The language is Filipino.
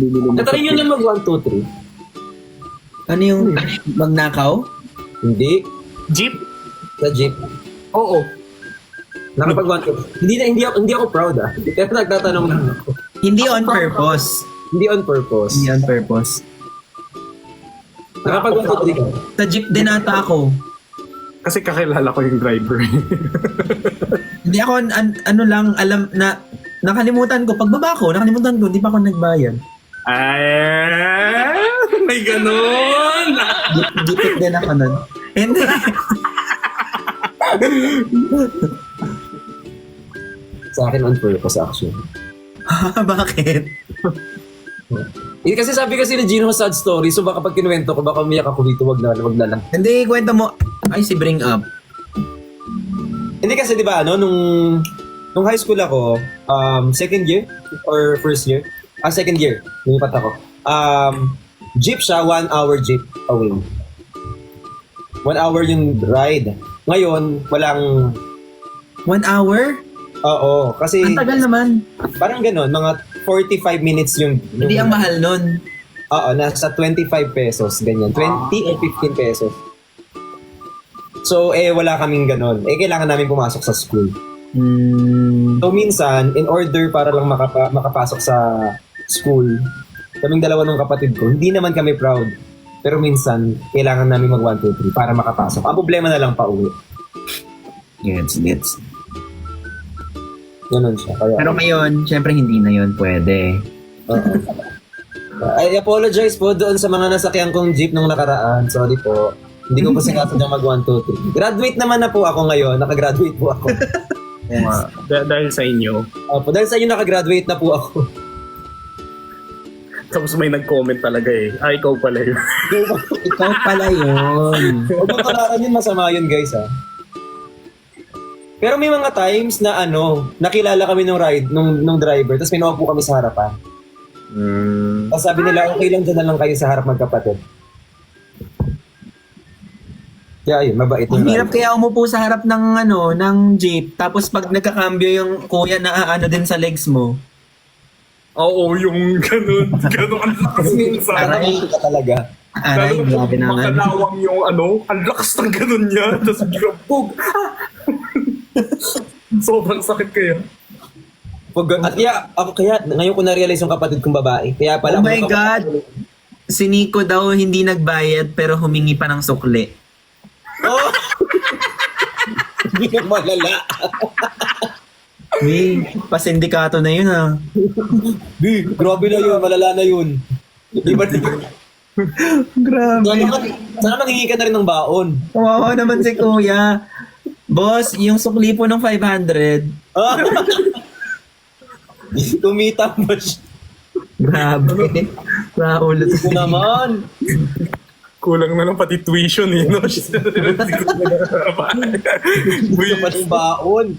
Natry nyo na mag 1, 2, 3. Ano yung magnakaw? Hindi. Jeep? Sa jeep. Oo. Nakapag 1, 2. Hindi ako proud Pero nagtatanong lang ako. Hindi on purpose. Hindi on purpose. Hindi on purpose. Nakapag 1, 2, 3 ka. Sa jeep din ata ako. Kasi kakilala ko yung driver. Hindi ako, ano lang, alam na, nakalimutan ko. Pagbaba ko, nakalimutan ko, hindi pa ako nagbayad. Ay, may ganun! Gipit din ako nun. Hindi. Sa akin on purpose actually. Bakit? Kasi sabi kasi ni Gino sad story, so baka pag kinuwento ko, baka umiyak ako dito, wag na lang. Hindi, kwento mo. Ay, si bring up. Hindi kasi di ba nung high school ako, second year or first year? Second year. Lumipat ako. Jeep siya, 1 hour jeep away. 1 hour yung ride. Ngayon, walang... 1 hour? Oo, kasi... Ang tagal naman. Parang ganun, mga 45 minutes yung... Hindi ang mahal nun. Oo, nasa 25 pesos, ganyan. 20 or 15 pesos. So, wala kaming ganun. Kailangan namin pumasok sa school. So, minsan, in order para lang makapasok sa school, kaming dalawa ng kapatid ko, hindi naman kami proud. Pero minsan, kailangan namin mag 1, 2, 3 para makapasok. Ang problema na lang pauwi. Gets. Ganun siya. Kaya, Pero ngayon, syempre hindi na yun pwede. I apologize po doon sa mga nasakyan kong jeep nung nakaraan. Sorry po. Hindi ko po sinasadyang mag 1, 2, 3. Graduate naman na po ako ngayon. Nakagraduate po ako. Dahil sa inyo. Opo, dahil sa inyo nakagraduate na po ako. Tapos may nag-comment talaga ikaw pala yun. Ikaw pala yun. Huwag mo talaran yun, masama yun guys Pero may mga times na nakilala kami nung driver, tapos pinuha kami sa harapan. Tapos sabi nila, okay lang dyan na lang kayo sa harap magkapatid. Kaya yun, mabait yung Ang hirap kaya umupo sa harap ng jeep, tapos pag nagkakambyo yung kuya na din sa legs mo. Oo, yung ganun. Ganun ang lakas minsan. Aray ka talaga. Aray, grabe naman. Makalawang yung ang lakas ng ganun niya. Tapos grabog. Sobrang sakit kaya. At kaya, ngayon ko na-realize yung kapatid kong babae. Kaya pala, Oh my God! Si Nico daw hindi nagbayad pero humingi pa ng sukli. Oh! Hindi na malala. Pasindikato na yun Grabe na yun, malala na yun. Di ba? Grabe. Sana mangingi ka na rin ng baon. Kawawa naman si kuya. Boss, yung sukli po ng 500. Tumita ba siya? Grabe. Raulat. Ito naman. Kulang na lang pati tuition no? Gusto pa ng baon.